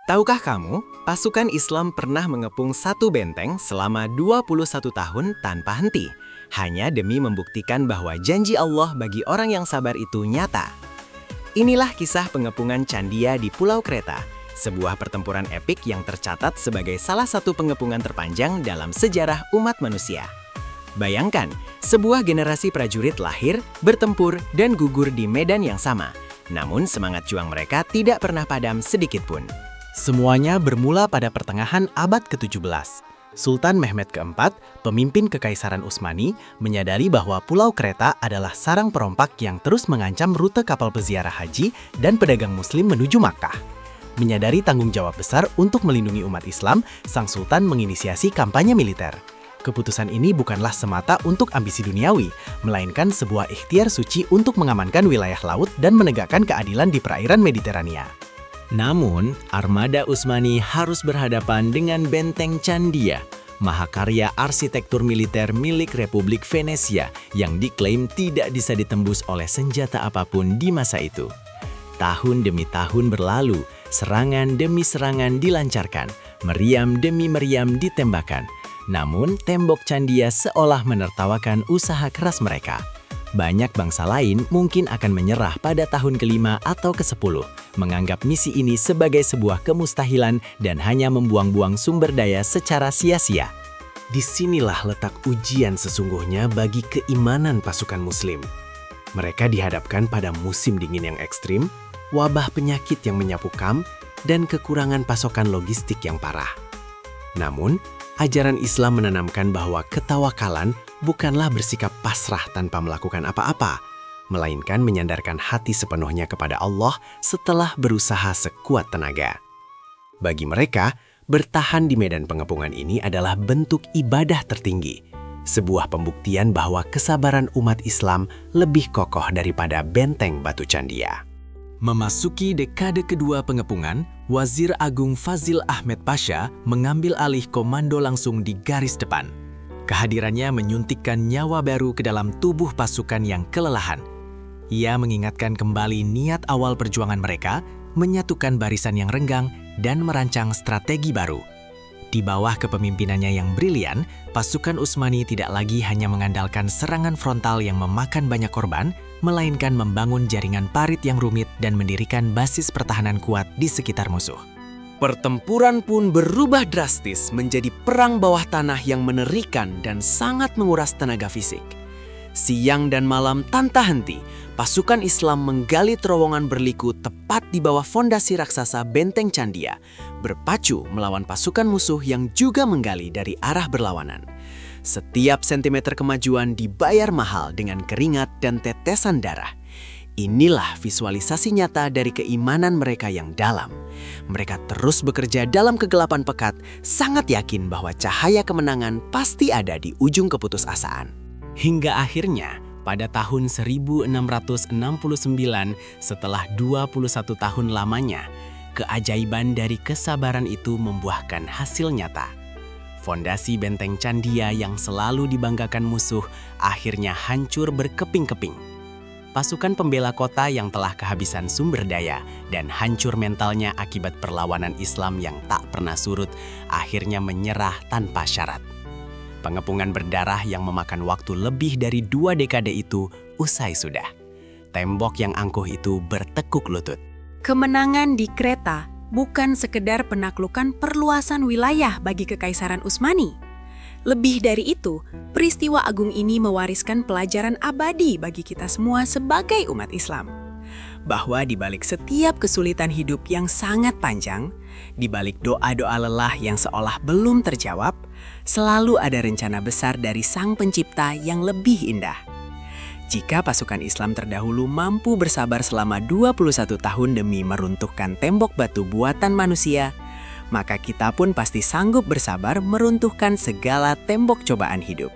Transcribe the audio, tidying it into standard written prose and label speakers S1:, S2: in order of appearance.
S1: Tahukah kamu, pasukan Islam pernah mengepung satu benteng selama 21 tahun tanpa henti, hanya demi membuktikan bahwa janji Allah bagi orang yang sabar itu nyata. Inilah kisah pengepungan Candia di Pulau Kreta, sebuah pertempuran epik yang tercatat sebagai salah satu pengepungan terpanjang dalam sejarah umat manusia. Bayangkan, sebuah generasi prajurit lahir, bertempur, dan gugur di medan yang sama. Namun semangat juang mereka tidak pernah padam sedikit pun.
S2: Semuanya bermula pada pertengahan abad ke-17. Sultan Mehmed keempat, pemimpin Kekaisaran Utsmani, menyadari bahwa Pulau Kreta adalah sarang perompak yang terus mengancam rute kapal peziarah haji dan pedagang muslim menuju Makkah. Menyadari tanggung jawab besar untuk melindungi umat Islam, Sang Sultan menginisiasi kampanye militer. Keputusan ini bukanlah semata untuk ambisi duniawi, melainkan sebuah ikhtiar suci untuk mengamankan wilayah laut dan menegakkan keadilan di perairan Mediterania.
S3: Namun, armada Utsmani harus berhadapan dengan Benteng Candia, mahakarya arsitektur militer milik Republik Venesia yang diklaim tidak bisa ditembus oleh senjata apapun di masa itu. Tahun demi tahun berlalu, serangan demi serangan dilancarkan, meriam demi meriam ditembakkan. Namun, tembok Candia seolah menertawakan usaha keras mereka. Banyak bangsa lain mungkin akan menyerah pada tahun ke-5 atau ke-10, menganggap misi ini sebagai sebuah kemustahilan dan hanya membuang-buang sumber daya secara sia-sia.
S2: Disinilah letak ujian sesungguhnya bagi keimanan pasukan muslim. Mereka dihadapkan pada musim dingin yang ekstrim, wabah penyakit yang menyapu kamp, dan kekurangan pasokan logistik yang parah. Namun, ajaran Islam menanamkan bahwa ketawakalan bukanlah bersikap pasrah tanpa melakukan apa-apa, melainkan menyandarkan hati sepenuhnya kepada Allah setelah berusaha sekuat tenaga. Bagi mereka, bertahan di medan pengepungan ini adalah bentuk ibadah tertinggi, sebuah pembuktian bahwa kesabaran umat Islam lebih kokoh daripada benteng batu Candia.
S3: Memasuki dekade kedua pengepungan, Wazir Agung Fazil Ahmed Pasha mengambil alih komando langsung di garis depan. Kehadirannya menyuntikkan nyawa baru ke dalam tubuh pasukan yang kelelahan. Ia mengingatkan kembali niat awal perjuangan mereka, menyatukan barisan yang renggang, dan merancang strategi baru. Di bawah kepemimpinannya yang brilian, pasukan Utsmani tidak lagi hanya mengandalkan serangan frontal yang memakan banyak korban, melainkan membangun jaringan parit yang rumit dan mendirikan basis pertahanan kuat di sekitar musuh.
S1: Pertempuran pun berubah drastis menjadi perang bawah tanah yang mengerikan dan sangat menguras tenaga fisik. Siang dan malam tanpa henti, pasukan Islam menggali terowongan berliku tepat di bawah fondasi raksasa Benteng Candia, berpacu melawan pasukan musuh yang juga menggali dari arah berlawanan. Setiap sentimeter kemajuan dibayar mahal dengan keringat dan tetesan darah. Inilah visualisasi nyata dari keimanan mereka yang dalam. Mereka terus bekerja dalam kegelapan pekat, sangat yakin bahwa cahaya kemenangan pasti ada di ujung keputusasaan.
S2: Hingga akhirnya, pada tahun 1669, setelah 21 tahun lamanya, keajaiban dari kesabaran itu membuahkan hasil nyata. Fondasi Benteng Candia yang selalu dibanggakan musuh akhirnya hancur berkeping-keping. Pasukan pembela kota yang telah kehabisan sumber daya dan hancur mentalnya akibat perlawanan Islam yang tak pernah surut, akhirnya menyerah tanpa syarat. Pengepungan berdarah yang memakan waktu lebih dari 2 dekade itu usai sudah. Tembok yang angkuh itu bertekuk lutut.
S4: Kemenangan di Kreta bukan sekedar penaklukan perluasan wilayah bagi Kekaisaran Utsmani. Lebih dari itu, peristiwa agung ini mewariskan pelajaran abadi bagi kita semua sebagai umat Islam. Bahwa di balik setiap kesulitan hidup yang sangat panjang, di balik doa-doa lelah yang seolah belum terjawab, selalu ada rencana besar dari Sang Pencipta yang lebih indah. Jika pasukan Islam terdahulu mampu bersabar selama 21 tahun demi meruntuhkan tembok batu buatan manusia, maka kita pun pasti sanggup bersabar meruntuhkan segala tembok cobaan hidup.